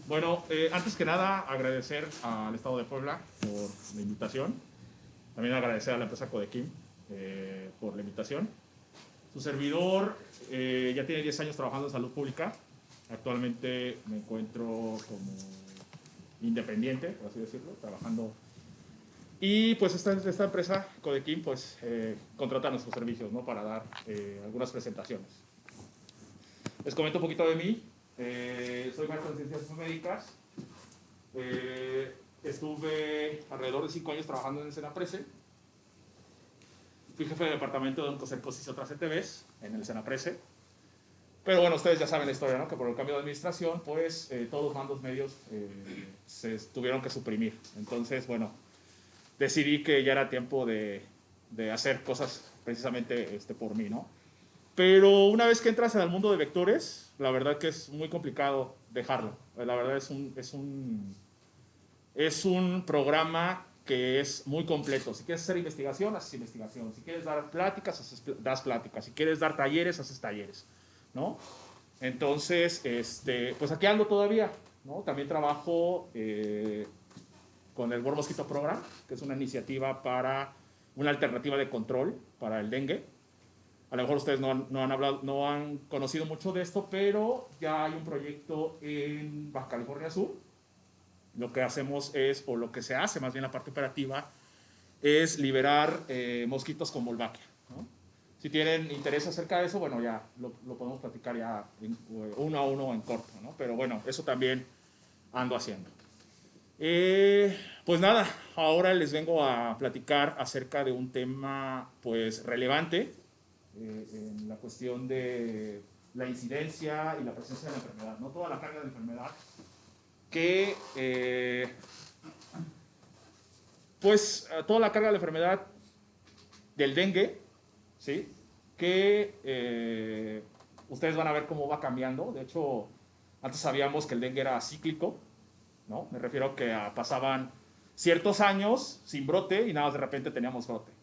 Bueno, antes que nada, agradecer al Estado de Puebla por la invitación. También agradecer a la empresa Codequim por la invitación. Su servidor ya tiene 10 años trabajando en salud pública. Actualmente me encuentro como independiente, por así decirlo, trabajando. Y pues esta empresa, Codequim, pues contrata nuestros servicios, ¿no? Para dar algunas presentaciones. Les comento un poquito de mí. Soy maestro en ciencias médicas. Estuve alrededor de 5 años trabajando en el Senaprese. Fui jefe de departamento de oncocercosis y otras ETBs en el Senaprese. Pero bueno, ustedes ya saben la historia, ¿no? Que por el cambio de administración, pues todos los mandos medios se tuvieron que suprimir. Entonces, bueno, decidí que ya era tiempo de hacer cosas precisamente por mí, ¿no? Pero una vez que entras al mundo de vectores, la verdad que es muy complicado dejarlo. La verdad es un programa que es muy completo. Si quieres hacer investigación, haces investigación. Si quieres dar pláticas, das pláticas. Si quieres dar talleres, haces talleres, ¿no? Entonces, pues aquí ando todavía, ¿no? También trabajo con el World Mosquito Program, que es una iniciativa para una alternativa de control para el dengue. A lo mejor ustedes no han conocido mucho de esto, pero ya hay un proyecto en Baja California Sur. Lo que hacemos es, o lo que se hace más bien la parte operativa, es liberar mosquitos con Wolbachia, ¿no? Si tienen interés acerca de eso, bueno, ya lo podemos platicar ya uno a uno en corto, ¿no? Pero bueno, eso también ando haciendo. Pues nada, ahora les vengo a platicar acerca de un tema pues relevante en la cuestión de la incidencia y la presencia de la enfermedad, no toda la carga de la enfermedad, que pues toda la carga de la enfermedad del dengue, ¿sí? Que ustedes van a ver cómo va cambiando. De hecho, antes sabíamos que el dengue era cíclico, ¿no? Me refiero a que pasaban ciertos años sin brote y nada más de repente teníamos brote.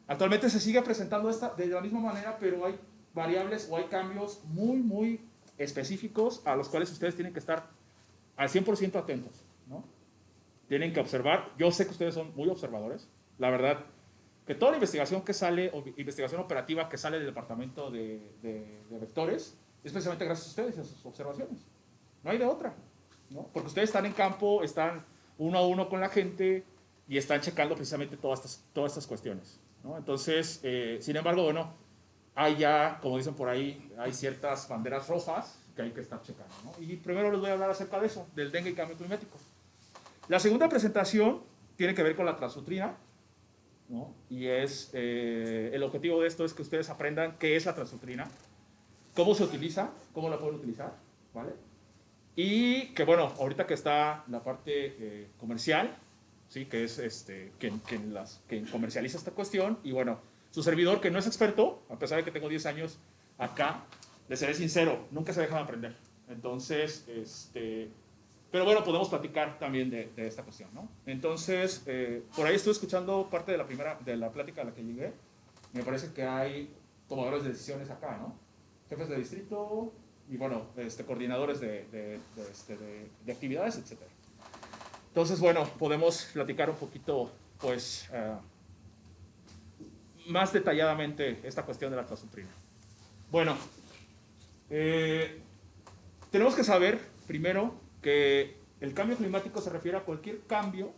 Actualmente se sigue presentando de la misma manera, pero hay variables o hay cambios muy, muy específicos a los cuales ustedes tienen que estar al 100% atentos, ¿no? Tienen que observar. Yo sé que ustedes son muy observadores. La verdad, que toda la investigación que sale, o investigación operativa que sale del departamento de vectores, es precisamente gracias a ustedes y a sus observaciones. No hay de otra, ¿no? Porque ustedes están en campo, están uno a uno con la gente y están checando precisamente todas estas cuestiones, ¿no? Entonces, sin embargo, bueno, hay ya, como dicen por ahí, hay ciertas banderas rojas que hay que estar checando, ¿no? Y primero les voy a hablar acerca de eso, del dengue y cambio climático. La segunda presentación tiene que ver con la transnutrina, ¿no? Y el objetivo de esto es que ustedes aprendan qué es la transnutrina, cómo se utiliza, cómo la pueden utilizar, ¿vale? Y que bueno, ahorita que está la parte comercial, ¿sí? Que es quien comercializa esta cuestión, y bueno, su servidor que no es experto, a pesar de que tengo 10 años acá, les seré sincero, nunca se dejan aprender. Entonces, pero bueno, podemos platicar también de esta cuestión, ¿no? Entonces, por ahí estuve escuchando parte de la plática a la que llegué. Me parece que hay tomadores de decisiones acá, ¿no? Jefes de distrito y bueno, coordinadores de actividades, etc. Entonces, bueno, podemos platicar un poquito, pues, más detalladamente esta cuestión de la transnutrina. Bueno, tenemos que saber primero que el cambio climático se refiere a cualquier cambio,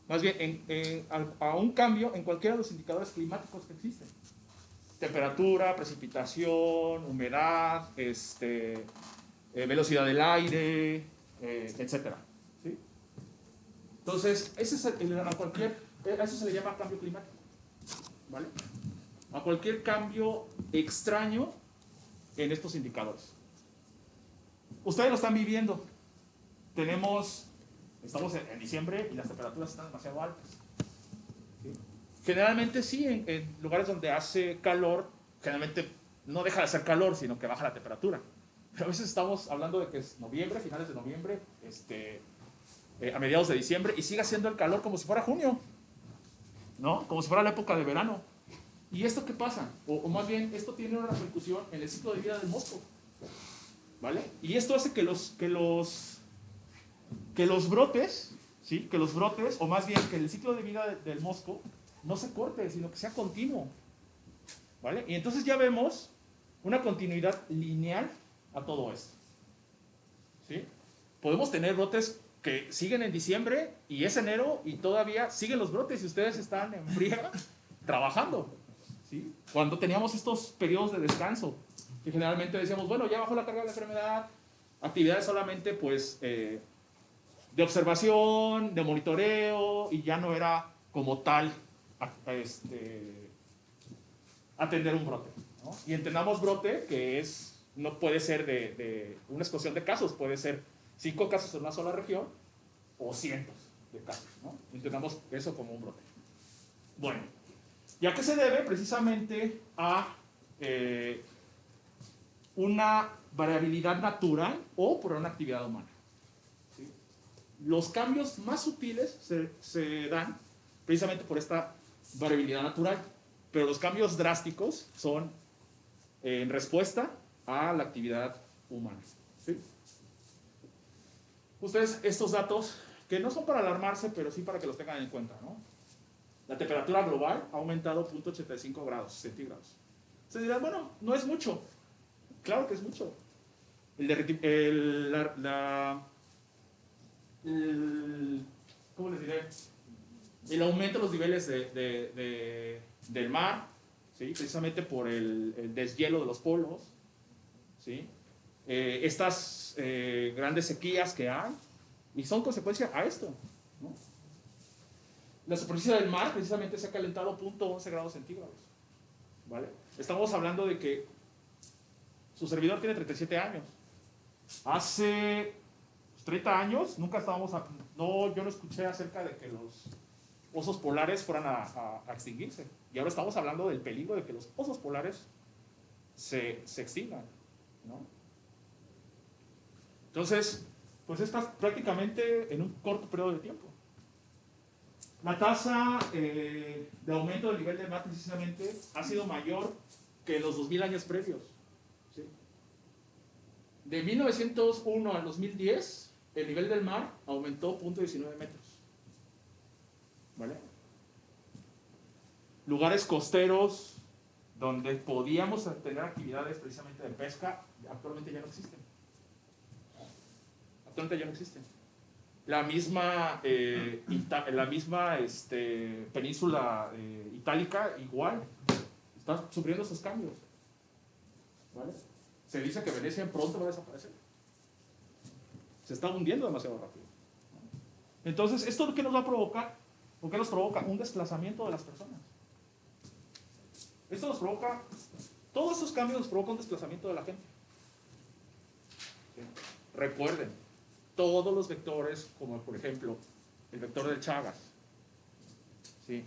más bien a un cambio en cualquiera de los indicadores climáticos que existen. Temperatura, precipitación, humedad, velocidad del aire, etc. ¿Sí? Entonces, a eso se le llama cambio climático, ¿vale? A cualquier cambio extraño en estos indicadores. Ustedes lo están viviendo. Estamos en diciembre y las temperaturas están demasiado altas. ¿Sí? Generalmente sí, en lugares donde hace calor, generalmente no deja de hacer calor, sino que baja la temperatura. Pero a veces estamos hablando de que es noviembre, finales de noviembre, a mediados de diciembre, y sigue haciendo el calor como si fuera junio, ¿no? Como si fuera la época de verano. ¿Y esto qué pasa? O más bien, esto tiene una repercusión en el ciclo de vida del mosco, ¿vale? Y esto hace que los que los brotes, ¿sí? Que los brotes, o más bien que el ciclo de vida del mosco no se corte, sino que sea continuo, ¿vale? Y entonces ya vemos una continuidad lineal a todo esto, ¿sí? Podemos tener brotes que siguen en diciembre y es enero y todavía siguen los brotes y ustedes están en friega trabajando, ¿sí? Cuando teníamos estos periodos de descanso, que generalmente decíamos, bueno, ya bajó la carga de la enfermedad, actividades solamente pues de observación, de monitoreo, y ya no era como tal atender un brote, ¿no? Y entendamos brote que no puede ser de una explosión de casos, puede ser 5 casos en una sola región o cientos de casos, ¿no? Entendamos eso como un brote. Bueno, ¿y a qué se debe? Precisamente a una variabilidad natural o por una actividad humana. ¿Sí? Los cambios más sutiles se dan precisamente por esta variabilidad natural, pero los cambios drásticos son en respuesta a la actividad humana. ¿Sí? Ustedes, estos datos, que no son para alarmarse, pero sí para que los tengan en cuenta, ¿no? La temperatura global ha aumentado 0.85 grados centígrados. Se dirán, bueno, no es mucho. Claro que es mucho. ¿Cómo les diré? El aumento de los niveles del mar, ¿sí? Precisamente por el deshielo de los polos, ¿sí? Estas grandes sequías que hay, y son consecuencia a esto, ¿no? La superficie del mar precisamente se ha calentado 0.11 grados centígrados, ¿vale? Estamos hablando de que su servidor tiene 37 años. Hace 30 años nunca estábamos, yo no escuché acerca de que los osos polares fueran a extinguirse. Y ahora estamos hablando del peligro de que los osos polares se extingan, ¿no? Entonces, pues estás prácticamente en un corto periodo de tiempo. La tasa de aumento del nivel del mar precisamente ha sido mayor que en los 2000 años previos. ¿Sí? De 1901 al 2010, el nivel del mar aumentó 0.19 metros. ¿Vale? Lugares costeros donde podíamos tener actividades precisamente de pesca, actualmente ya no existen. Actualmente ya no existen. La misma península itálica igual está sufriendo esos cambios, ¿vale? Se dice que Venecia pronto va a desaparecer. Se está hundiendo demasiado rápido. Entonces, ¿esto qué nos va a provocar? ¿O qué nos provoca? Un desplazamiento de las personas. Esto nos provoca, todos estos cambios nos provocan un desplazamiento de la gente. ¿Sí? Recuerden, todos los vectores, como por ejemplo el vector del Chagas, ¿sí?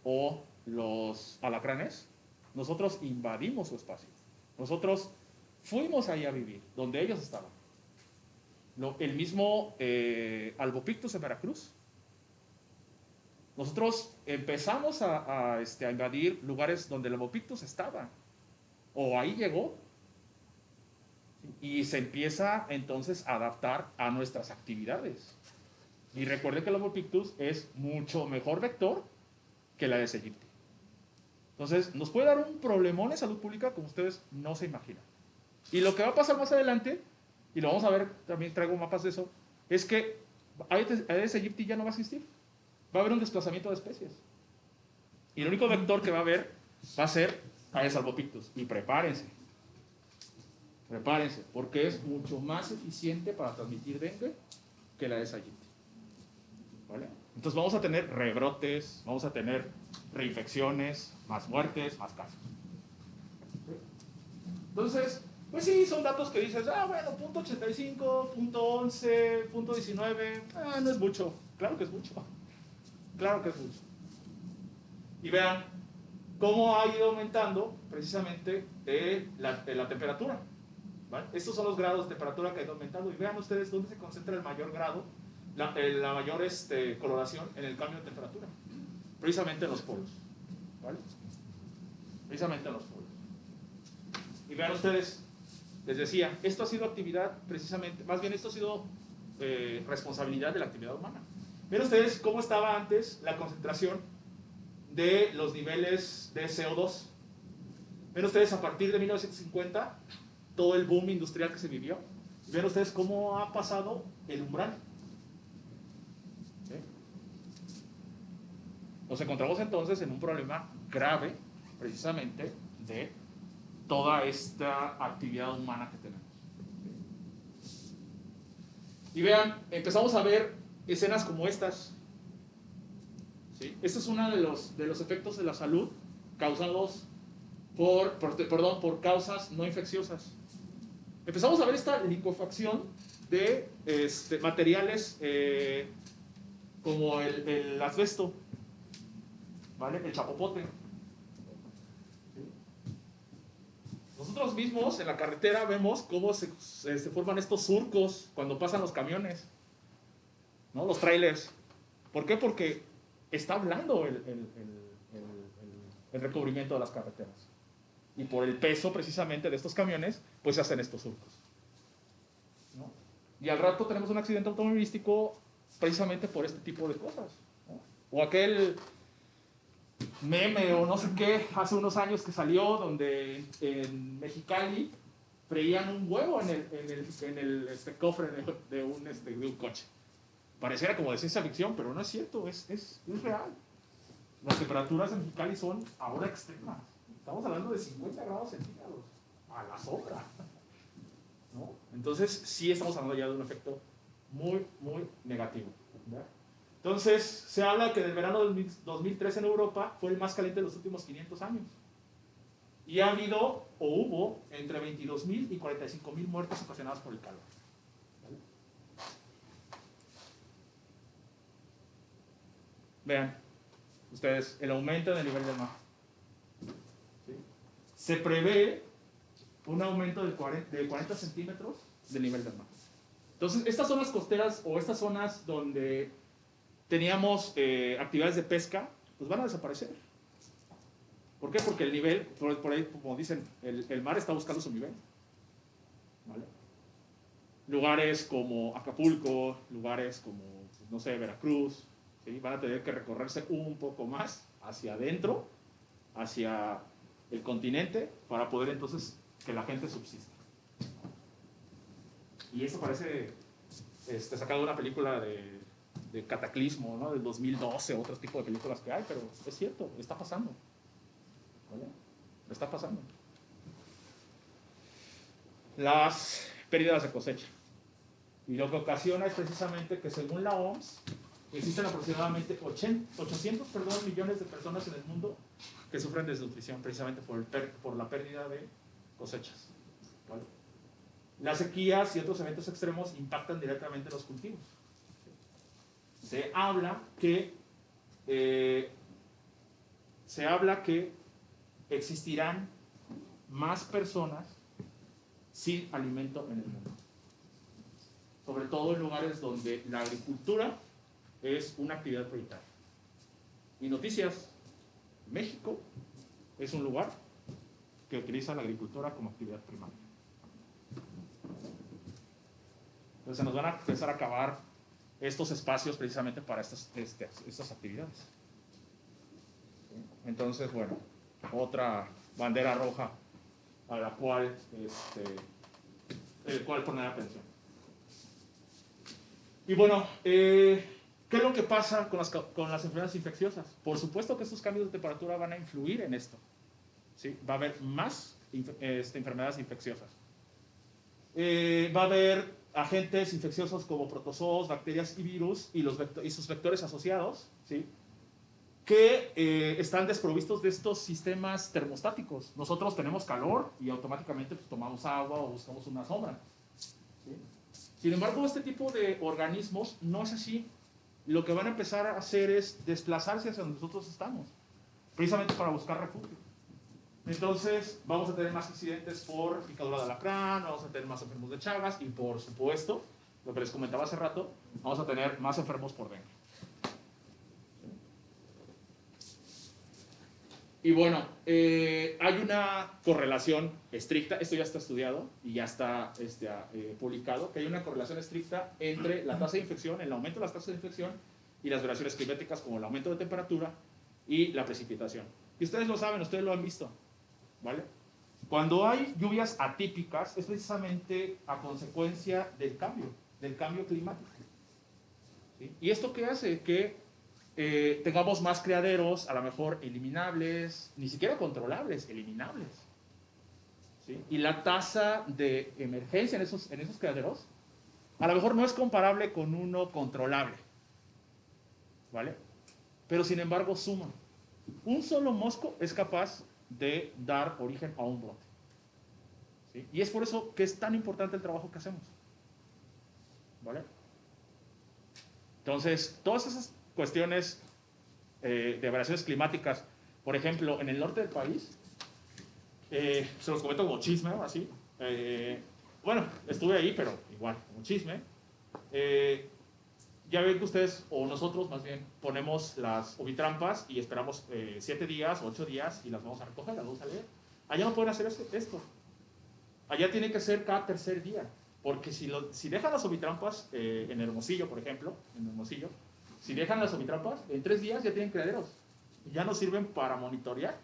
O los alacranes, nosotros invadimos su espacio. Nosotros fuimos ahí a vivir, donde ellos estaban. El mismo Albopictus en Veracruz. Nosotros empezamos a invadir lugares donde el Albopictus estaba, o ahí llegó, y se empieza entonces a adaptar a nuestras actividades. Y recuerden que el Albopictus es mucho mejor vector que la de Aegypti. Entonces, nos puede dar un problemón en salud pública como ustedes no se imaginan. Y lo que va a pasar más adelante, y lo vamos a ver, también traigo mapas de eso, es que Aedes aegypti ya no va a existir. Va a haber un desplazamiento de especies. Y el único vector que va a haber va a ser Aedes albopictus. Y prepárense. Prepárense, porque es mucho más eficiente para transmitir dengue que la Aedes aegypti. ¿Vale? Entonces vamos a tener rebrotes, vamos a tener reinfecciones, más muertes, más casos. Entonces, pues sí, son datos que dices, bueno, 0.85, 0.11, 0.19, no es mucho. Claro que es mucho. Claro que es mucho. Y vean cómo ha ido aumentando precisamente la temperatura. ¿Vale? Estos son los grados de temperatura que ha ido aumentando. Y vean ustedes dónde se concentra el mayor grado, la mayor coloración en el cambio de temperatura. Precisamente en los polos. ¿Vale? Precisamente en los polos. Y vean ustedes, les decía, esto ha sido actividad precisamente, más bien esto ha sido responsabilidad de la actividad humana. Ven ustedes cómo estaba antes la concentración de los niveles de CO2. Ven ustedes a partir de 1950 todo el boom industrial que se vivió. Ven ustedes cómo ha pasado el umbral. ¿Sí? Nos encontramos entonces en un problema grave, precisamente, de toda esta actividad humana que tenemos. Y vean, empezamos a ver escenas como estas. ¿Sí? Este es uno de los efectos de la salud causados por causas no infecciosas. Empezamos a ver esta licuefacción de materiales como el asbesto, ¿vale? El chapopote. Nosotros mismos en la carretera vemos cómo se forman estos surcos cuando pasan los camiones, ¿no? Los trailers. ¿Por qué? Porque está blando el recubrimiento de las carreteras. Y por el peso precisamente de estos camiones, pues se hacen estos surcos, ¿no? Y al rato tenemos un accidente automovilístico precisamente por este tipo de cosas, ¿no? O aquel meme o no sé qué hace unos años que salió donde en Mexicali freían un huevo en el cofre de un coche. Pareciera como de ciencia ficción, pero no es cierto, es real. Las temperaturas en Mexicali son ahora extremas. Estamos hablando de 50 grados centígrados a la sombra, ¿no? Entonces sí estamos hablando ya de un efecto muy, muy negativo, ¿verdad? Entonces se habla que el verano del 2003 en Europa fue el más caliente de los últimos 500 años. Y ha habido o hubo entre 22.000 y 45.000 muertes ocasionadas por el calor. ¿Vale? Vean ustedes el aumento del nivel del mar. ¿Sí? Se prevé un aumento de 40 centímetros del nivel del mar. Entonces, estas zonas costeras o estas zonas donde teníamos actividades de pesca, pues van a desaparecer. ¿Por qué? Porque el nivel, por ahí, como dicen, el mar está buscando su nivel. ¿Vale? Lugares como Acapulco, lugares como, no sé, Veracruz, ¿sí? Van a tener que recorrerse un poco más hacia adentro, hacia el continente, para poder entonces que la gente subsista. Y eso parece sacado de una película de Cataclismo, ¿no? Del 2012, otro tipo de películas que hay, pero es cierto, está pasando. ¿Vale? Está pasando. Las pérdidas de cosecha. Y lo que ocasiona es precisamente que, según la OMS, existen aproximadamente 800 millones de personas en el mundo que sufren desnutrición precisamente por la pérdida de cosechas. ¿Vale? Las sequías y otros eventos extremos impactan directamente los cultivos. Se habla que existirán más personas sin alimento en el mundo, sobre todo en lugares donde la agricultura es una actividad prioritaria. Y noticias, México es un lugar que utiliza la agricultura como actividad primaria. Entonces se nos van a empezar a acabar estos espacios precisamente para estas actividades. Entonces, bueno, otra bandera roja a la cual poner atención. Y bueno, ¿qué es lo que pasa con las enfermedades infecciosas? Por supuesto que estos cambios de temperatura van a influir en esto, ¿sí? Va a haber más enfermedades infecciosas. Va a haber agentes infecciosos como protozoos, bacterias y virus y sus vectores asociados, ¿sí? Que están desprovistos de estos sistemas termostáticos. Nosotros tenemos calor y automáticamente pues, tomamos agua o buscamos una sombra, ¿sí? Sin embargo, este tipo de organismos no es así. Lo que van a empezar a hacer es desplazarse hacia donde nosotros estamos, precisamente para buscar refugio. Entonces, vamos a tener más accidentes por picadura de alacrán, vamos a tener más enfermos de Chagas y, por supuesto, lo que les comentaba hace rato, vamos a tener más enfermos por dengue. Y bueno, hay una correlación estricta, esto ya está estudiado y ya está publicado, que hay una correlación estricta entre la tasa de infección, el aumento de las tasas de infección y las variaciones climáticas como el aumento de temperatura y la precipitación. Y ustedes lo saben, ustedes lo han visto, ¿vale? Cuando hay lluvias atípicas es precisamente a consecuencia del cambio climático. ¿Sí? ¿Y esto qué hace? Que tengamos más criaderos, a lo mejor eliminables, ni siquiera controlables, eliminables. ¿Sí? Y la tasa de emergencia en esos criaderos, a lo mejor no es comparable con uno controlable. ¿Vale? Pero sin embargo suman. Un solo mosco es capaz de dar origen a un brote. ¿Sí? Y es por eso que es tan importante el trabajo que hacemos. ¿Vale? Entonces, todas esas cuestiones de variaciones climáticas, por ejemplo, en el norte del país, se los comento como chisme, así. Bueno, estuve ahí, pero igual, como chisme. Ya ven que ustedes, o nosotros más bien, ponemos las ovitrampas y esperamos 7 días, 8 días y las vamos a recoger, las vamos a leer. Allá no pueden hacer esto. Allá tiene que ser cada tercer día. Porque si dejan las ovitrampas en Hermosillo, por ejemplo, si dejan las ovitrampas, en 3 días ya tienen criaderos. Y ya no sirven para monitorear.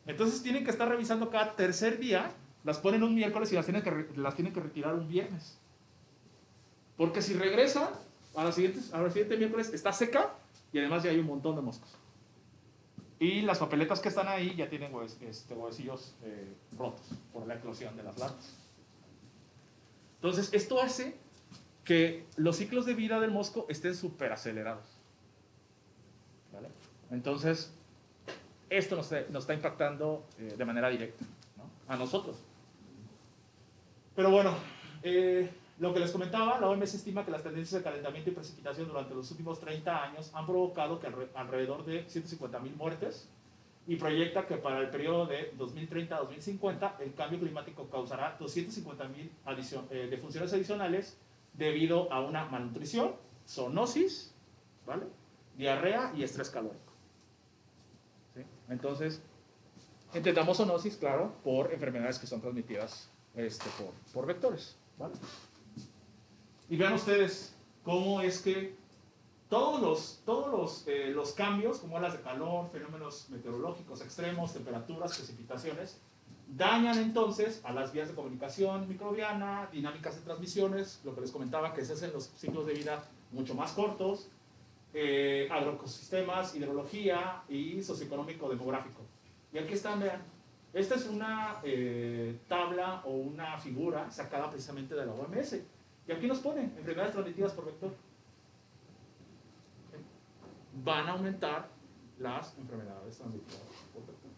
Entonces tienen que estar revisando cada tercer día, las ponen un miércoles y las tienen que retirar un viernes. Porque si regresa, al siguiente miércoles está seca y además ya hay un montón de moscos. Y las papeletas que están ahí ya tienen huevecillos rotos por la eclosión de las larvas. Entonces, esto hace que los ciclos de vida del mosco estén súper acelerados. ¿Vale? Entonces, esto nos está impactando de manera directa, ¿no? A nosotros. Pero bueno, lo que les comentaba, la OMS estima que las tendencias de calentamiento y precipitación durante los últimos 30 años han provocado que alrededor de 150.000 muertes y proyecta que para el periodo de 2030 a 2050 el cambio climático causará 250.000 defunciones adicionales debido a una malnutrición, zoonosis, ¿vale? Diarrea y estrés calórico. ¿Sí? Entonces, entendamos zoonosis, claro, por enfermedades que son transmitidas por vectores, ¿vale? Y vean ustedes cómo es que todos los cambios, como olas de calor, fenómenos meteorológicos extremos, temperaturas, precipitaciones, dañan entonces a las vías de comunicación microbiana, dinámicas de transmisiones, lo que les comentaba, que se hacen los ciclos de vida mucho más cortos, agroecosistemas, hidrología y socioeconómico demográfico. Y aquí están, vean, esta es una tabla o una figura sacada precisamente de la OMS. Y aquí nos pone enfermedades transmitidas por vector. Van a aumentar las enfermedades transmitidas por vector.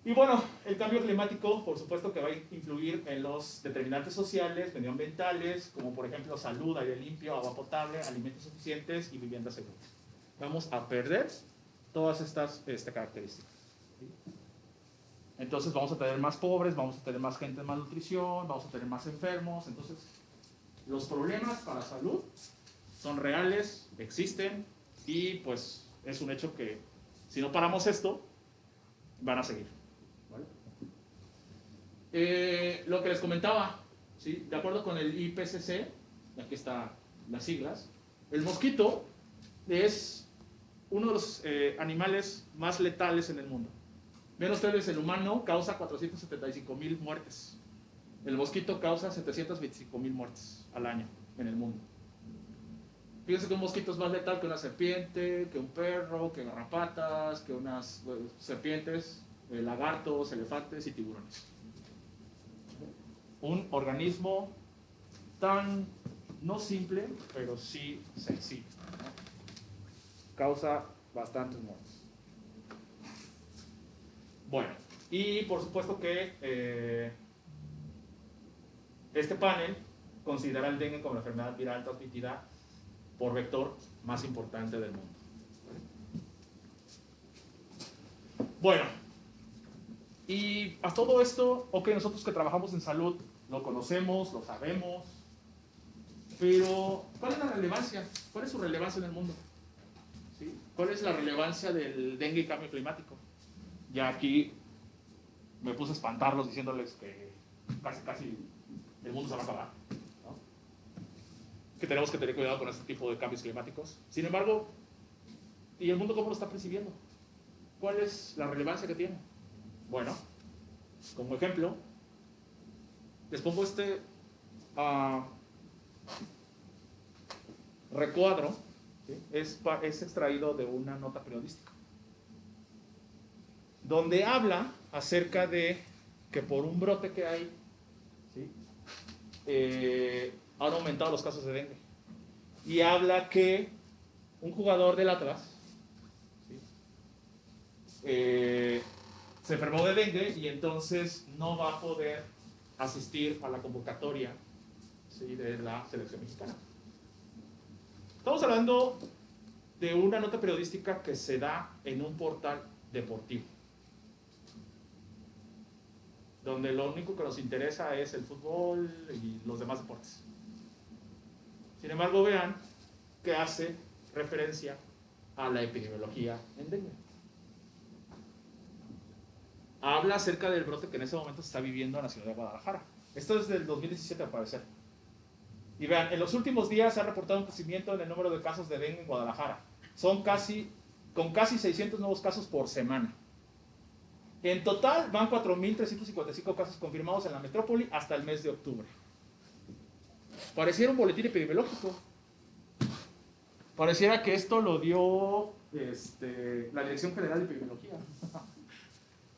Y bueno, el cambio climático, por supuesto que va a influir en los determinantes sociales, medioambientales, como por ejemplo salud, aire limpio, agua potable, alimentos suficientes y viviendas seguras. Vamos a perder todas estas características. ¿Sí? Entonces vamos a tener más pobres, vamos a tener más gente en malnutrición, vamos a tener más enfermos. Entonces, los problemas para la salud son reales, existen y pues es un hecho que si no paramos esto, van a seguir. ¿Vale? Lo que les comentaba, ¿sí? De acuerdo con el IPCC, aquí están las siglas, el mosquito es uno de los animales más letales en el mundo. Ven ustedes, el humano causa 475.000 muertes. El mosquito causa 725.000 muertes al año en el mundo. Fíjense que un mosquito es más letal que una serpiente, que un perro, que garrapatas, que unas serpientes, lagartos, elefantes y tiburones. Un organismo tan, no simple, pero sí sensible, ¿no? Causa bastantes muertes. Bueno, y por supuesto que este panel considera el dengue como la enfermedad viral transmitida por vector más importante del mundo. Bueno, y a todo esto, ok, nosotros que trabajamos en salud lo conocemos, lo sabemos, pero ¿cuál es la relevancia? ¿Cuál es su relevancia en el mundo? ¿Sí? ¿Cuál es la relevancia del dengue y cambio climático? Ya aquí me puse a espantarlos diciéndoles que casi el mundo se va a acabar, ¿no? Que tenemos que tener cuidado con este tipo de cambios climáticos. Sin embargo, ¿y el mundo cómo lo está percibiendo? ¿Cuál es la relevancia que tiene? Bueno, como ejemplo, les pongo este recuadro, ¿sí? Es extraído de una nota periodística, donde habla acerca de que por un brote que hay, ¿sí? Han aumentado los casos de dengue. Y habla que un jugador del Atlas, ¿sí? Se enfermó de dengue y entonces no va a poder asistir a la convocatoria, ¿sí? De la selección mexicana. Estamos hablando de una nota periodística que se da en un portal deportivo, donde lo único que nos interesa es el fútbol y los demás deportes. Sin embargo, vean que hace referencia a la epidemiología en dengue. Habla acerca del brote que en ese momento se está viviendo en la ciudad de Guadalajara. Esto es del 2017 al parecer. Y vean, en los últimos días se ha reportado un crecimiento en el número de casos de dengue en Guadalajara. Con casi 600 nuevos casos por semana. En total van 4.355 casos confirmados en la metrópoli hasta el mes de octubre. Pareciera un boletín epidemiológico. Pareciera que esto lo dio la Dirección General de Epidemiología.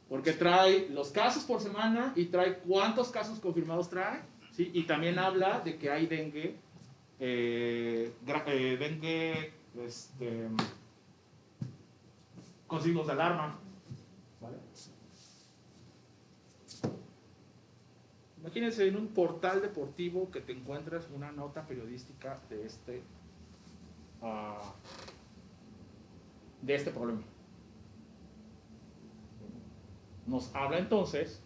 Porque trae los casos por semana y trae cuántos casos confirmados trae. ¿Sí? Y también habla de que hay dengue, con signos de alarma. ¿Vale? Imagínense en un portal deportivo que te encuentres una nota periodística de este problema. Nos habla entonces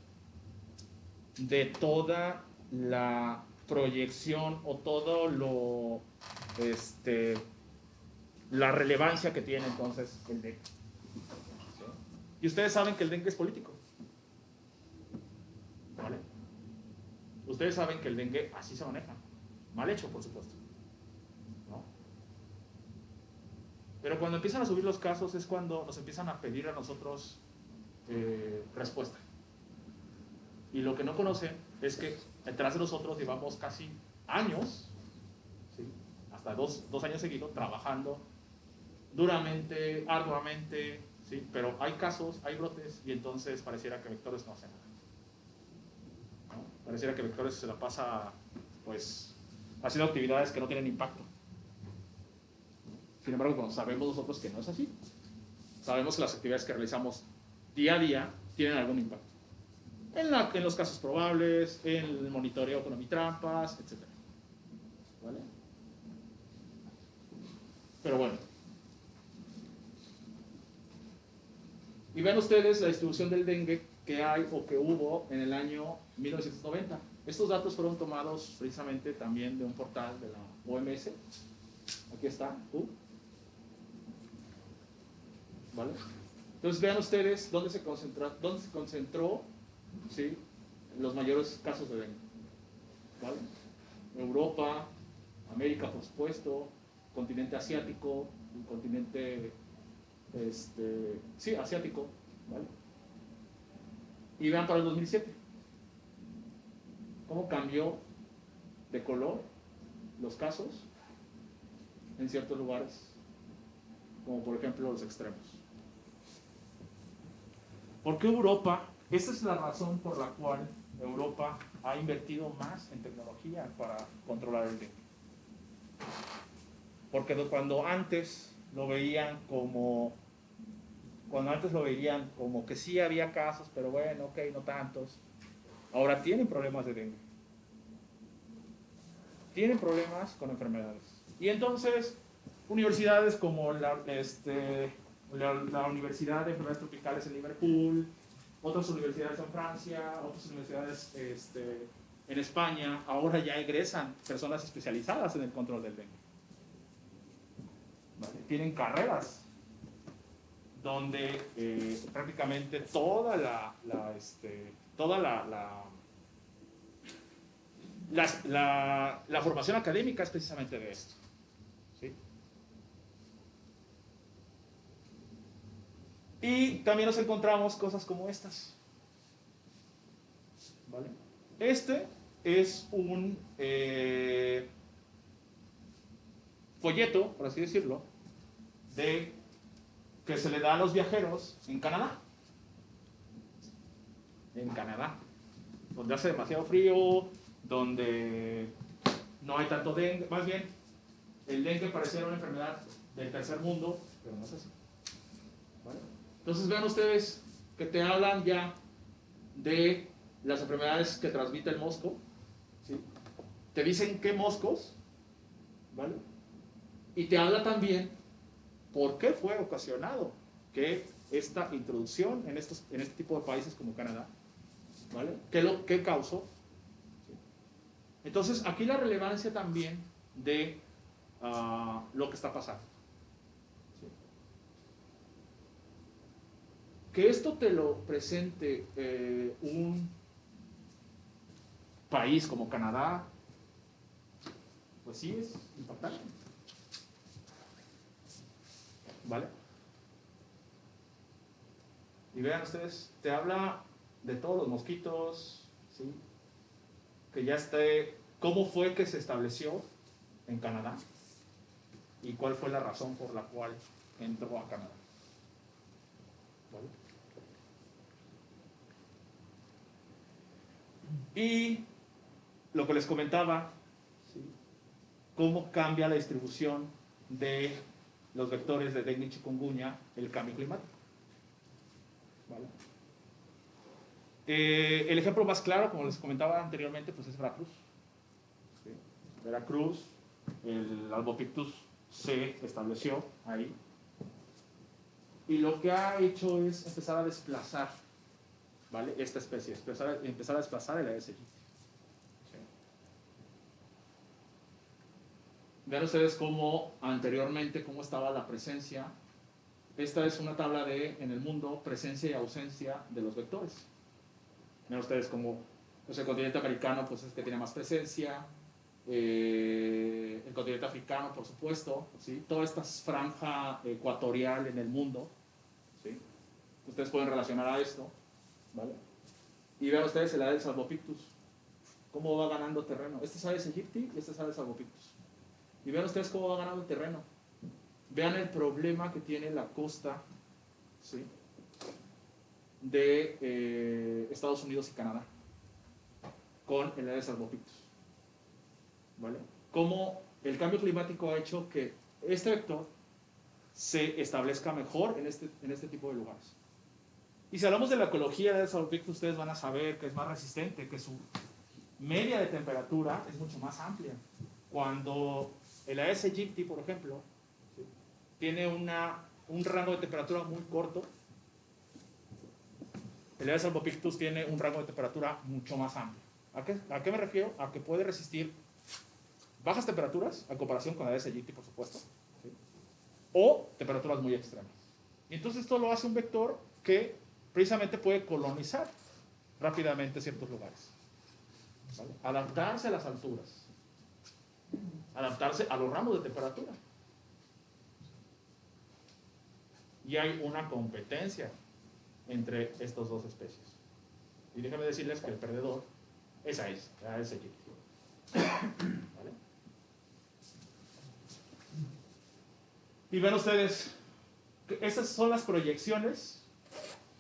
de toda la proyección o todo la relevancia que tiene entonces el dengue. ¿Sí? Y ustedes saben que el dengue es político. ¿Vale? Ustedes saben que el dengue así se maneja. Mal hecho, por supuesto. ¿No? Pero cuando empiezan a subir los casos es cuando nos empiezan a pedir a nosotros respuesta. Y lo que no conocen es que detrás de nosotros llevamos casi años, ¿sí? Hasta dos años seguidos, trabajando duramente, arduamente, ¿sí? Pero hay casos, hay brotes, y entonces pareciera que Vectores no hace nada, ¿no? Pareciera que Vectores se la pasa, pues, haciendo actividades que no tienen impacto. Sin embargo, bueno, sabemos nosotros que no es así. Sabemos que las actividades que realizamos día a día tienen algún impacto. En los casos probables, en el monitoreo con omitrampas, etc. ¿Vale? Pero bueno. Y vean ustedes la distribución del dengue que hay o que hubo en el año 1990. Estos datos fueron tomados precisamente también de un portal de la OMS. Aquí está, ¿vale? Entonces vean ustedes dónde se concentró, ¿sí? Los mayores casos de dengue. ¿Vale? Europa, América, por supuesto, continente asiático, el continente asiático, ¿vale? Y vean para el 2007 cómo cambió de color los casos en ciertos lugares, como por ejemplo los extremos. ¿Por qué Europa? Esa es la razón por la cual Europa ha invertido más en tecnología para controlar el dengue. Porque cuando antes lo veían como que sí había casos, pero bueno, ok, no tantos, ahora tienen problemas de dengue. Tienen problemas con enfermedades. Y entonces, universidades como la Universidad de Enfermedades Tropicales en Liverpool, otras universidades en Francia, otras universidades en España, ahora ya egresan personas especializadas en el control del dengue. ¿Vale? tienen carreras donde prácticamente toda la formación académica es precisamente de esto, ¿sí? Y también nos encontramos cosas como estas, ¿vale? Este es un folleto, por así decirlo, que se le da a los viajeros en Canadá. En Canadá, donde hace demasiado frío, donde no hay tanto dengue, más bien, el dengue pareciera una enfermedad del tercer mundo, pero no es así. ¿Vale? Entonces vean ustedes que te hablan ya de las enfermedades que transmite el mosco, ¿sí? Te dicen qué moscos, ¿vale? Y te habla también por qué fue ocasionado que esta introducción en este tipo de países como Canadá, ¿vale? ¿Qué causó? ¿Sí? Entonces, aquí la relevancia también de lo que está pasando. ¿Sí? Que esto te lo presente un país como Canadá, pues sí es impactante. ¿Vale? Y vean ustedes, te habla de todos los mosquitos, ¿sí? Que ya esté, cómo fue que se estableció en Canadá y cuál fue la razón por la cual entró a Canadá. ¿Vale? Y lo que les comentaba, ¿sí? Cómo cambia la distribución de los vectores de dengue y chikungunya el cambio climático. ¿Vale? El ejemplo más claro, como les comentaba anteriormente, pues es Veracruz. ¿Sí? Veracruz, el Albopictus se estableció ahí. Y lo que ha hecho es empezar a desplazar, ¿vale? Esta especie, empezar a desplazar el Aedes aegypti. ¿Sí? Vean ustedes cómo anteriormente, cómo estaba la presencia. Esta es una tabla en el mundo, presencia y ausencia de los vectores. Vean ustedes cómo pues el continente americano pues, es el que tiene más presencia, el continente africano, por supuesto, ¿sí? Toda esta franja ecuatorial en el mundo, ¿sí? Ustedes pueden relacionar a esto, ¿vale? Y vean ustedes el Aedes albopictus, cómo va ganando terreno. Este es Aedes aegypti y este es Aedes albopictus. Y vean ustedes cómo va ganando terreno. Vean el problema que tiene la costa, ¿sí? De Estados Unidos y Canadá con el Aedes albopictus, ¿vale? Cómo el cambio climático ha hecho que este vector se establezca mejor en este tipo de lugares. Y si hablamos de la ecología de Aedes albopictus, ustedes van a saber que es más resistente, que su media de temperatura es mucho más amplia. Cuando el Aedes aegypti, por ejemplo, ¿sí? Tiene un rango de temperatura muy corto, el Aedes albopictus tiene un rango de temperatura mucho más amplio. ¿A qué me refiero? A que puede resistir bajas temperaturas, a comparación con el Aedes aegypti, por supuesto, ¿sí? O temperaturas muy extremas. Y entonces esto lo hace un vector que precisamente puede colonizar rápidamente ciertos lugares, ¿vale? Adaptarse a las alturas, adaptarse a los rangos de temperatura. Y hay una competencia entre estas dos especies. Y déjenme decirles que el perdedor es Aedes aegypti. ¿Vale? Y ven ustedes, que estas son las proyecciones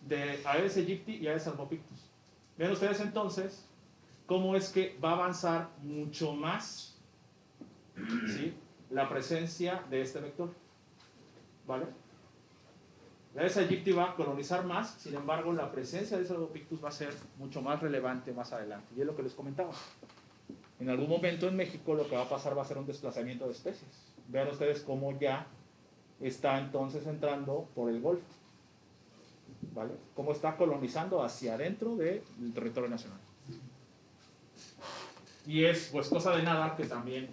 de Aedes aegypti y Aedes albopictus. Ven ustedes entonces cómo es que va a avanzar mucho más, ¿sí? La presencia de este vector. ¿Vale? La Aedes aegypti va a colonizar más, sin embargo, la presencia de ese albopictus va a ser mucho más relevante más adelante. Y es lo que les comentaba. En algún momento en México lo que va a pasar va a ser un desplazamiento de especies. Vean ustedes cómo ya está entonces entrando por el Golfo. ¿Vale? Cómo está colonizando hacia adentro del territorio nacional. Y es pues cosa de nada que también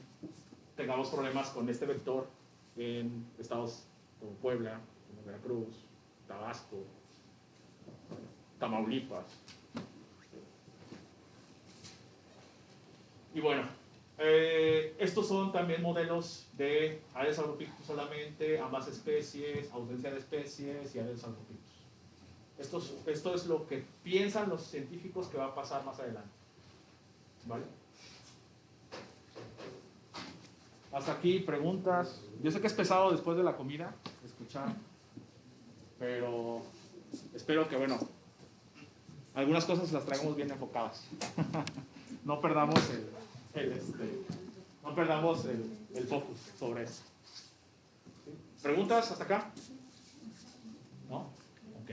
tengamos problemas con este vector en estados como Puebla, como Veracruz, Tabasco, Tamaulipas. Y bueno, estos son también modelos de Aedes albopictus solamente, ambas especies, ausencia de especies y Aedes albopictus. Esto es lo que piensan los científicos que va a pasar más adelante. ¿Vale? Hasta aquí, preguntas. Yo sé que es pesado después de la comida escuchar, pero espero que, bueno, algunas cosas las traigamos bien enfocadas. No perdamos no perdamos el focus sobre eso. ¿Sí? ¿Preguntas hasta acá? ¿No? Ok.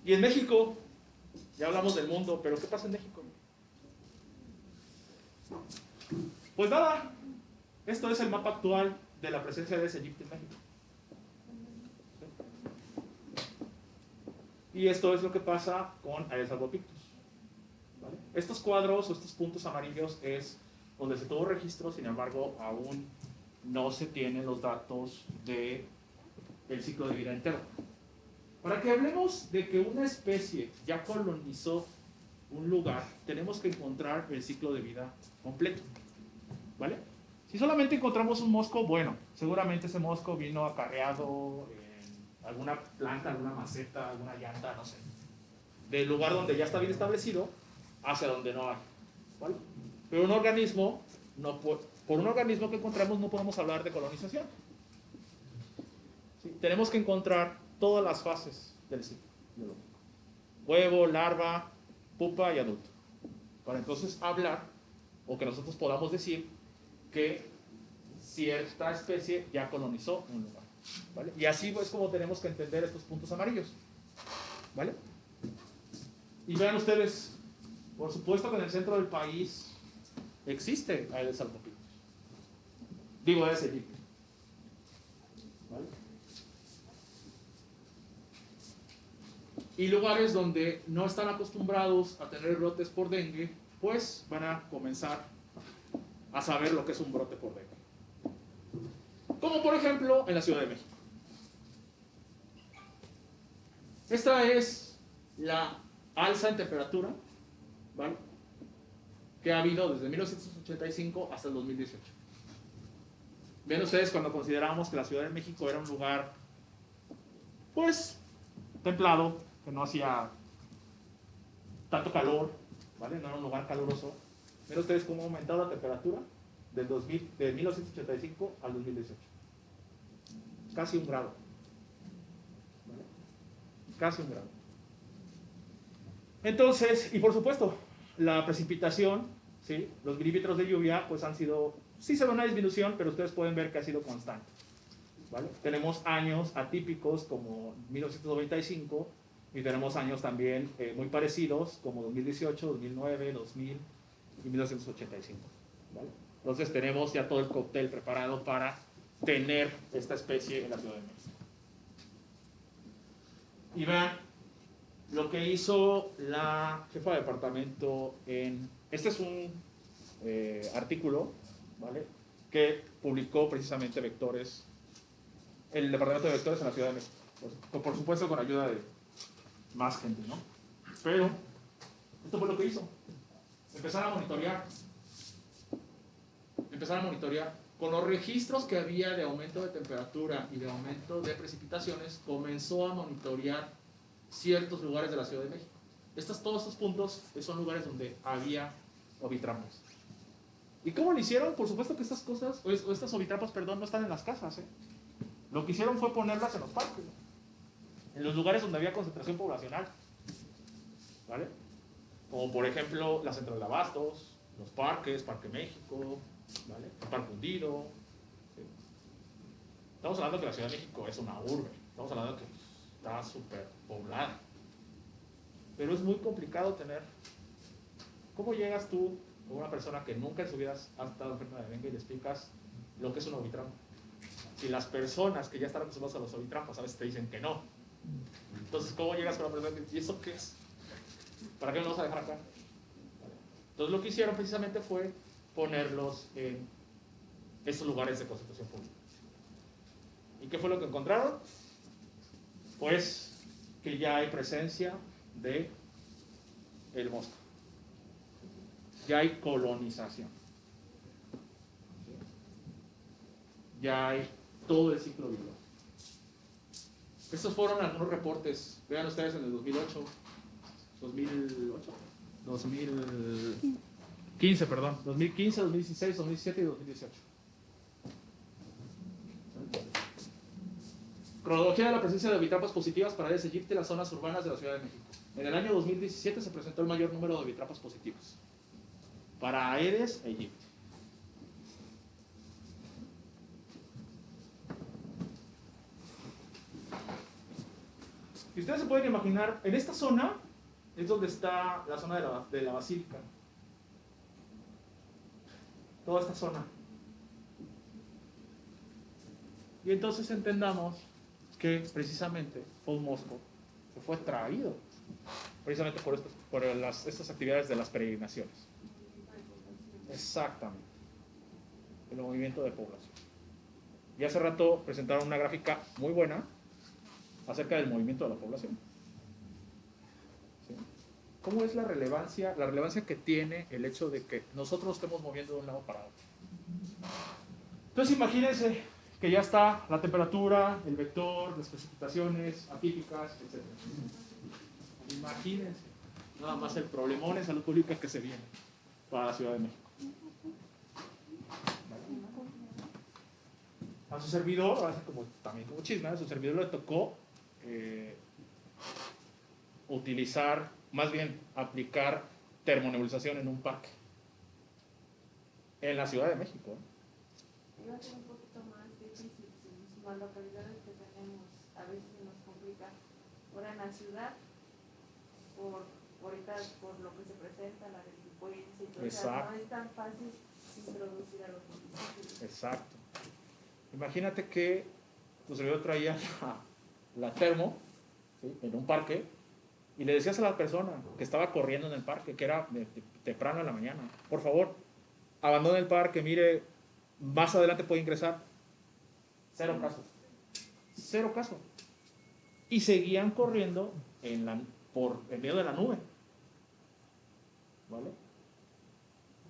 Y en México, ya hablamos del mundo, pero ¿qué pasa en México? Pues nada, esto es el mapa actual de la presencia de Aedes aegypti en México. ¿Sí? Y esto es lo que pasa con Aedes albopictus. ¿Vale? Estos cuadros o estos puntos amarillos es donde se tuvo registro, sin embargo, aún no se tienen los datos del ciclo de vida entero. Para que hablemos de que una especie ya colonizó un lugar, tenemos que encontrar el ciclo de vida completo. ¿Vale? Si solamente encontramos un mosco, bueno, seguramente ese mosco vino acarreado en alguna planta, alguna maceta, alguna llanta, no sé, del lugar donde ya está bien establecido hacia donde no hay. ¿Vale? Pero un organismo, por un organismo que encontramos no podemos hablar de colonización. ¿Sí? Tenemos que encontrar todas las fases del ciclo biológico. Huevo, larva, pupa y adulto. Para entonces hablar, o que nosotros podamos decir, que cierta especie ya colonizó un lugar. ¿Vale? Y así es como tenemos que entender estos puntos amarillos. ¿Vale? Y vean ustedes, por supuesto que en el centro del país existe Aedes albopictus. Digo Aedes aegypti. ¿Vale? Y lugares donde no están acostumbrados a tener brotes por dengue, pues van a comenzar a saber lo que es un brote por dengue. Como por ejemplo en la Ciudad de México. Esta es la alza en temperatura, ¿vale?, que ha habido desde 1985 hasta el 2018. Ven ustedes cuando consideramos que la Ciudad de México era un lugar, pues, templado, que no hacía tanto calor, ¿vale? No era un lugar caluroso. Ven ustedes cómo ha aumentado la temperatura de 1985 al 2018. Casi un grado. ¿Vale? Casi un grado. Entonces, y por supuesto, la precipitación, ¿sí?, los milímetros de lluvia, pues han sido, sí se ve una disminución, pero ustedes pueden ver que ha sido constante. ¿Vale? Tenemos años atípicos como 1995 y tenemos años también muy parecidos como 2018, 2009, 2000 y 1985. ¿Vale? Entonces tenemos ya todo el cóctel preparado para tener esta especie en la Ciudad de México. Y vean lo que hizo la jefa de departamento este es un artículo, ¿vale?, que publicó precisamente Vectores, el departamento de Vectores en la Ciudad de México. Por supuesto con ayuda de más gente, ¿no? Pero esto fue lo que hizo. Empezar a monitorear con los registros que había de aumento de temperatura y de aumento de precipitaciones. Comenzó a monitorear ciertos lugares de la Ciudad de México. Todos estos puntos son lugares donde había ovitrampas. ¿Y cómo lo hicieron? Por supuesto que estas cosas, o estas ovitrampas, perdón, no están en las casas, ¿eh? Lo que hicieron fue ponerlas en los parques, ¿no?, en los lugares donde había concentración poblacional, ¿vale? Como por ejemplo la Central de Abastos, los parques, Parque México, ¿vale?, el Parque Hundido. ¿Sí? Estamos hablando que la Ciudad de México es una urbe, estamos hablando que está súper poblada, pero es muy complicado tener. ¿Cómo llegas tú con una persona que nunca en su vida ha estado enferma de dengue y le explicas lo que es una ovitrampa? Si las personas que ya están acostumbradas a los ovitrampas a veces te dicen que no, entonces ¿cómo llegas con una persona que dice, ¿y eso qué es? ¿Para qué lo vamos a dejar acá? ¿Vale? Entonces lo que hicieron precisamente fue ponerlos en esos lugares de concentración pública. ¿Y qué fue lo que encontraron? Pues que ya hay presencia de el mosco. Ya hay colonización. Ya hay todo el ciclo biológico. Estos fueron algunos reportes. Vean ustedes en el 2008, 2015, perdón, 2015, 2016, 2017 y 2018. Cronología de la presencia de bitrapas positivas para Aedes aegypti en las zonas urbanas de la Ciudad de México. En el año 2017 se presentó el mayor número de bitrapas positivas para Aedes aegypti. Y ustedes se pueden imaginar, en esta zona es donde está la zona de la basílica. Toda esta zona. Y entonces entendamos que precisamente fue un mosco que fue traído precisamente por estas actividades de las peregrinaciones. Exactamente. El movimiento de población. Y hace rato presentaron una gráfica muy buena acerca del movimiento de la población. ¿Sí? ¿Cómo es la relevancia que tiene el hecho de que nosotros nos estemos moviendo de un lado para otro? Entonces imagínense que ya está la temperatura, el vector, las precipitaciones atípicas, etc. Imagínense nada más el problemón en salud pública que se viene para la Ciudad de México. A su servidor, también como chisme, a su servidor le tocó utilizar, más bien aplicar termonebulización en un parque en la Ciudad de México. Iba a ser un poquito más difícil si las localidades que tenemos a veces nos complica. Ahora en la ciudad, por lo que se presenta, la delincuencia y todo, o sea, no es tan fácil introducir a los municipios. Exacto. Imagínate que tu servidor traía la termo, ¿sí?, en un parque, y le decías a la persona que estaba corriendo en el parque, que era temprano en la mañana, por favor, abandone el parque, mire, más adelante puede ingresar. Cero caso. Cero caso. Y seguían corriendo en medio de la nube. ¿Vale?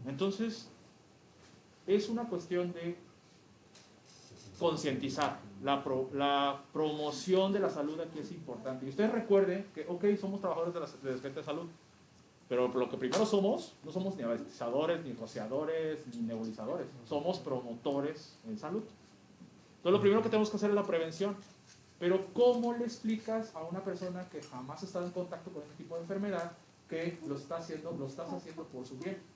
Entonces, es una cuestión de concientizar. La promoción de la salud aquí es importante. Y ustedes recuerden que, ok, somos trabajadores de Secretaría de Salud, pero lo que primero somos, no somos ni anestesiadores, ni rociadores, ni nebulizadores. Somos promotores en salud. Entonces, lo primero que tenemos que hacer es la prevención. Pero, ¿cómo le explicas a una persona que jamás ha estado en contacto con este tipo de enfermedad que lo estás haciendo por su bien?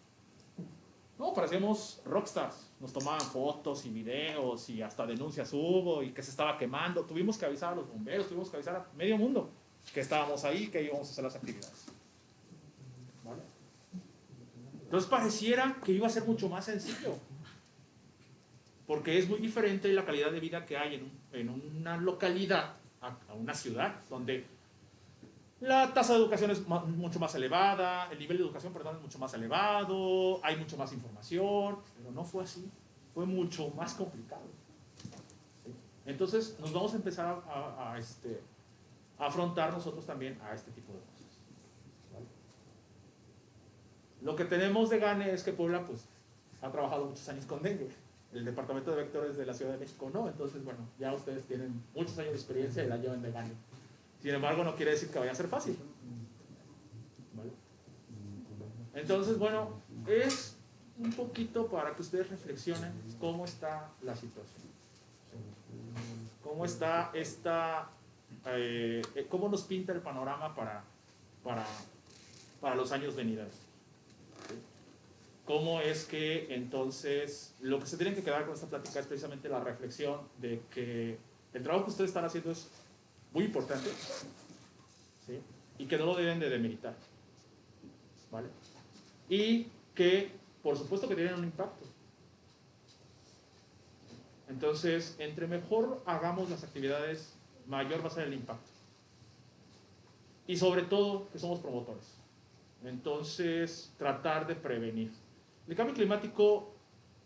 No, parecíamos rockstars. Nos tomaban fotos y videos y hasta denuncias hubo y que se estaba quemando. Tuvimos que avisar a los bomberos, tuvimos que avisar a medio mundo que estábamos ahí, que íbamos a hacer las actividades. ¿Vale? Entonces pareciera que iba a ser mucho más sencillo, porque es muy diferente la calidad de vida que hay en una localidad a una ciudad, donde la tasa de educación es mucho más elevada, el nivel de educación, perdón, es mucho más elevado, hay mucho más información, pero no fue así, fue mucho más complicado. ¿Sí? Entonces nos vamos a empezar a afrontar nosotros también a este tipo de cosas. ¿Vale? Lo que tenemos de gane es que Puebla pues, ha trabajado muchos años con dengue. El departamento de vectores de la Ciudad de México no, entonces bueno, ya ustedes tienen muchos años de experiencia y la llevan de gane. Sin embargo, no quiere decir que vaya a ser fácil. ¿Vale? Entonces, bueno, es un poquito para que ustedes reflexionen cómo está la situación. Cómo está cómo nos pinta el panorama para los años venideros. Cómo es que entonces lo que se tienen que quedar con esta plática es precisamente la reflexión de que el trabajo que ustedes están haciendo es muy importante, ¿sí?, y que no lo deben de demeritar, ¿vale? Y que por supuesto que tienen un impacto. Entonces, entre mejor hagamos las actividades, mayor va a ser el impacto. Y sobre todo que somos promotores. Entonces, tratar de prevenir. El cambio climático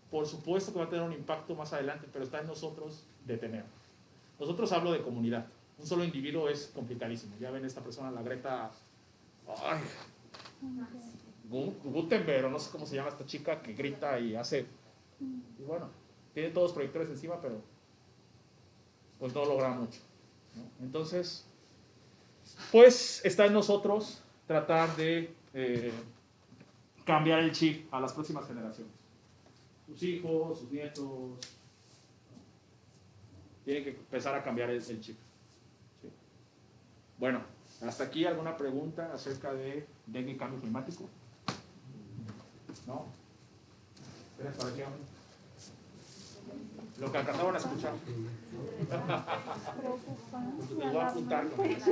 por supuesto que va a tener un impacto más adelante, pero está en nosotros detener. Nosotros hablo de comunidad. Un solo individuo es complicadísimo. Ya ven esta persona, la Greta ay, Gutenberg, o no sé cómo se llama esta chica que grita y hace. Y bueno, tiene todos los proyectores encima, pero pues no logra mucho, ¿no? Entonces, pues está en nosotros tratar de cambiar el chip a las próximas generaciones. Sus hijos, sus nietos, ¿no? Tienen que empezar a cambiar el chip. ¿Sí? Bueno, hasta aquí alguna pregunta acerca de dengue y cambio climático. ¿No? ¿Qué les pareció? Lo que alcanzaron a escuchar. Les voy a apuntar con eso.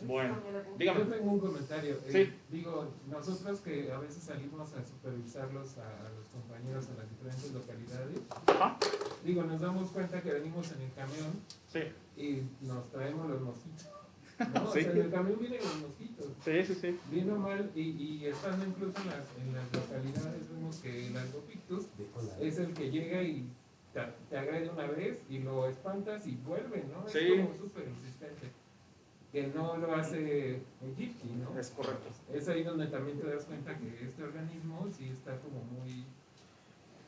Bueno, dígame. Yo tengo un comentario. Sí. Digo, nosotros que a veces salimos a supervisarlos a los compañeros en las diferentes localidades, digo, nos damos cuenta que venimos en el camión Sí. y nos traemos los mosquitos, ¿no? Sí. O sea, en el camión vienen los mosquitos. Sí, sí, sí. Bien o mal, y estando incluso en las localidades, vemos que el Albopictus es el que llega y te agrede una vez y lo espantas y vuelve, ¿no? Sí. Es como súper insistente. Que no lo hace Egypti, ¿no? Es correcto. Es ahí donde también te das cuenta que este organismo sí está como muy,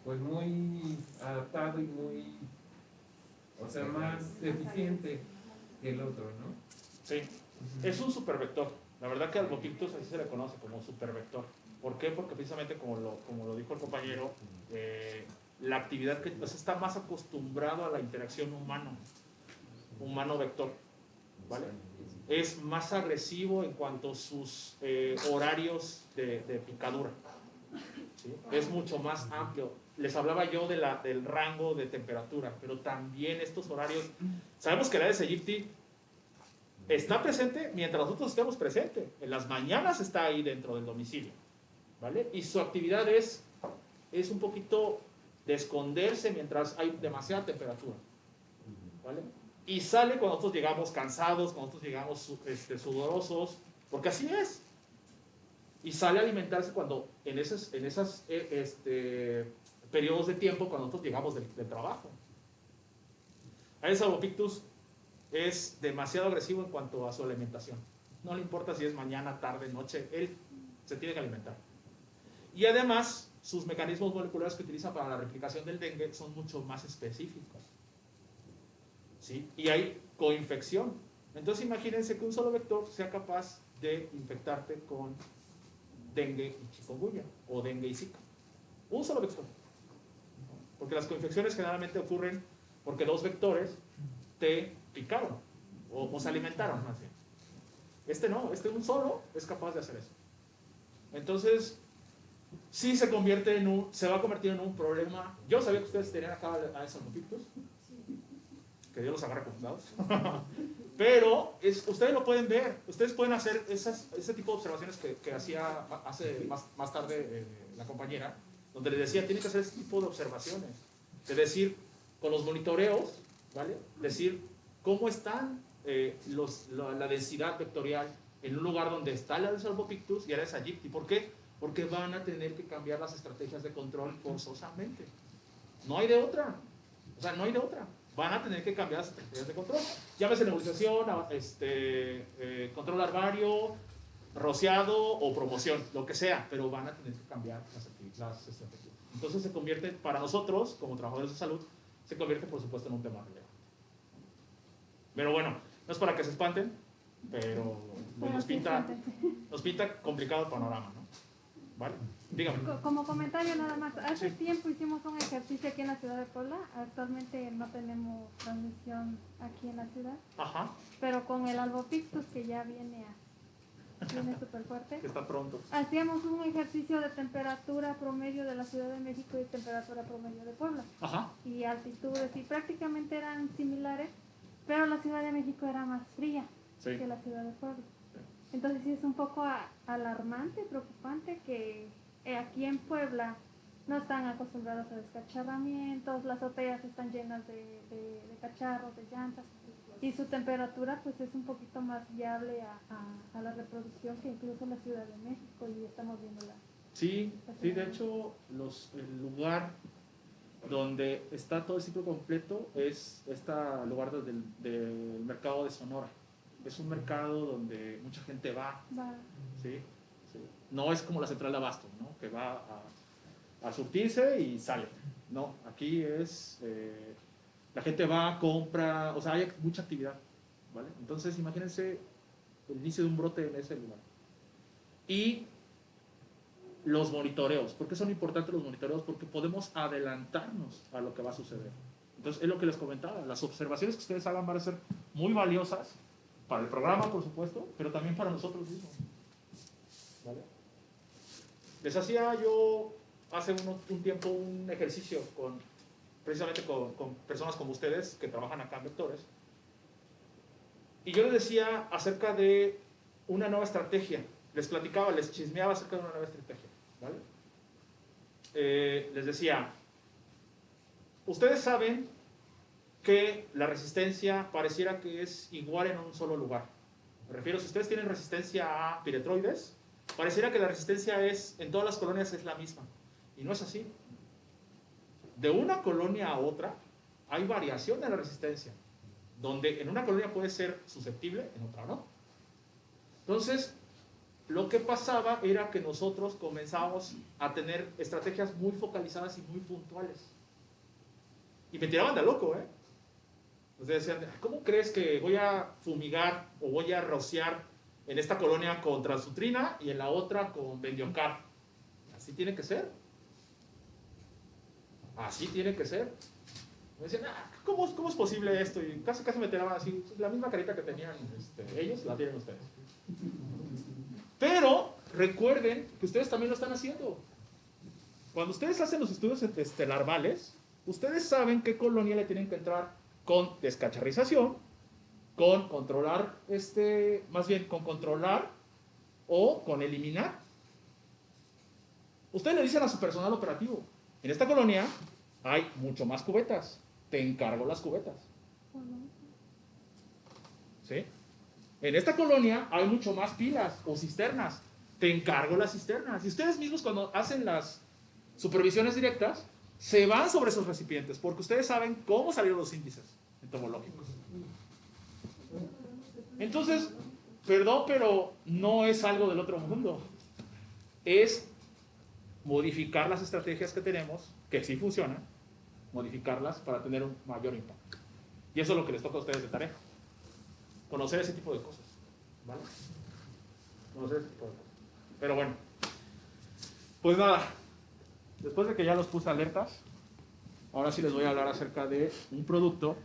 pues muy adaptado y muy, o sea, más eficiente que el otro, ¿no? Sí. Es un supervector. La verdad que al Albopictus así se le conoce como supervector. ¿Por qué? Porque precisamente como lo dijo el compañero, la actividad que pues, está más acostumbrado a la interacción humano-vector, ¿vale? Es más agresivo en cuanto a sus horarios de picadura, ¿sí? Es mucho más amplio. Les hablaba yo del rango de temperatura, pero también estos horarios. Sabemos que el Aedes aegypti está presente mientras nosotros estemos presentes. En las mañanas está ahí dentro del domicilio, ¿vale? Y su actividad es un poquito de esconderse mientras hay demasiada temperatura, ¿vale? Y sale cuando nosotros llegamos cansados, cuando nosotros llegamos sudorosos, porque así es. Y sale a alimentarse cuando en esos periodos de tiempo cuando nosotros llegamos del trabajo. Aedes albopictus es demasiado agresivo en cuanto a su alimentación. No le importa si es mañana, tarde, noche, él se tiene que alimentar. Y además, sus mecanismos moleculares que utiliza para la replicación del dengue son mucho más específicos, ¿sí? Y hay coinfección. Entonces imagínense que un solo vector sea capaz de infectarte con dengue y chikungunya, o dengue y zika. Un solo vector. Porque las coinfecciones generalmente ocurren porque dos vectores te picaron, o se alimentaron más bien. No, un solo es capaz de hacer eso. Entonces, sí se va a convertir en un problema. Yo sabía que ustedes tenían acá a esos albopictus, que Dios los agarre confundados. Pero ustedes lo pueden ver, ustedes pueden hacer ese tipo de observaciones que hacía más tarde la compañera, donde le decía, tiene que hacer ese tipo de observaciones, de decir, con los monitoreos, ¿vale? Decir cómo están la densidad vectorial en un lugar donde está el Aedes albopictus y Aedes aegypti. ¿Por qué? Porque van a tener que cambiar las estrategias de control forzosamente. No hay de otra. O sea, no hay de otra. Van a tener que cambiar las estrategias de control. Llámese nebulización, control larvario, rociado o promoción, lo que sea, pero van a tener que cambiar las estrategias. Entonces se convierte, para nosotros, como trabajadores de salud, se convierte, por supuesto, en un tema relevante. Pero bueno, no es para que se espanten, pero pues, nos pinta complicado el panorama, ¿no? ¿Vale? Dígame. Como comentario nada más, hace Sí. tiempo hicimos un ejercicio aquí en la ciudad de Puebla. Actualmente no tenemos transmisión aquí en la ciudad, Ajá, pero con el albopictus que ya viene súper fuerte, que está pronto. hacíamos un ejercicio de temperatura promedio de la Ciudad de México y temperatura promedio de Puebla. Ajá. Y altitudes, y prácticamente eran similares, pero la Ciudad de México era más fría Sí. que la Ciudad de Puebla. Entonces sí es un poco alarmante, preocupante que aquí en Puebla no están acostumbrados a descacharramientos, las azoteas están llenas de cacharros, de llantas. Y su temperatura pues es un poquito más viable a la reproducción que incluso la Ciudad de México, y estamos viendo la... Sí, sí, de hecho, el lugar donde está todo el ciclo completo es este lugar del mercado de Sonora. Es un mercado donde mucha gente va, ¿sí? Sí. No es como la central de abasto, ¿no? Que va a surtirse y sale. No, aquí es, la gente va, compra, o sea, hay mucha actividad, ¿vale? Entonces, imagínense el inicio de un brote en ese lugar. Y los monitoreos. ¿Por qué son importantes los monitoreos? Porque podemos adelantarnos a lo que va a suceder. Entonces, es lo que les comentaba. Las observaciones que ustedes hagan van a ser muy valiosas para el programa, por supuesto, pero también para nosotros mismos. ¿Vale? Les hacía yo hace un tiempo un ejercicio precisamente con personas como ustedes que trabajan acá en Vectores. Y yo les decía acerca de una nueva estrategia. Les platicaba, les chismeaba acerca de una nueva estrategia. ¿Vale? Les decía, ustedes saben que la resistencia pareciera que es igual en un solo lugar. Me refiero, si ustedes tienen resistencia a piretroides, pareciera que la resistencia en todas las colonias es la misma. Y no es así. De una colonia a otra hay variación en la resistencia, donde en una colonia puede ser susceptible, en otra no. Entonces, lo que pasaba era que nosotros comenzábamos a tener estrategias muy focalizadas y muy puntuales. Y me tiraban de loco, ¿eh? Ustedes decían, ¿cómo crees que voy a fumigar o voy a rociar en esta colonia con transfutrina y en la otra con Bendiocar? Así tiene que ser. Así tiene que ser. Me decían, ¿cómo es posible esto? Y casi me tiraban así, la misma carita que tenían ellos, la tienen ustedes. Pero recuerden que ustedes también lo están haciendo. Cuando ustedes hacen los estudios larvales, ustedes saben qué colonia le tienen que entrar con descacharrización, con controlar, más bien con controlar o con eliminar. Ustedes le dicen a su personal operativo, en esta colonia hay mucho más cubetas, te encargo las cubetas. ¿Sí? En esta colonia hay mucho más pilas o cisternas, te encargo las cisternas. Y ustedes mismos cuando hacen las supervisiones directas, se van sobre esos recipientes, porque ustedes saben cómo salieron los índices entomológicos. Entonces, perdón, pero no es algo del otro mundo. Es modificar las estrategias que tenemos, que sí funcionan, modificarlas para tener un mayor impacto. Y eso es lo que les toca a ustedes de tarea. Conocer ese tipo de cosas. ¿Vale? Conocer ese tipo de cosas. Pero bueno. Pues nada. Después de que ya los puse alertas, ahora sí les voy a hablar acerca de un producto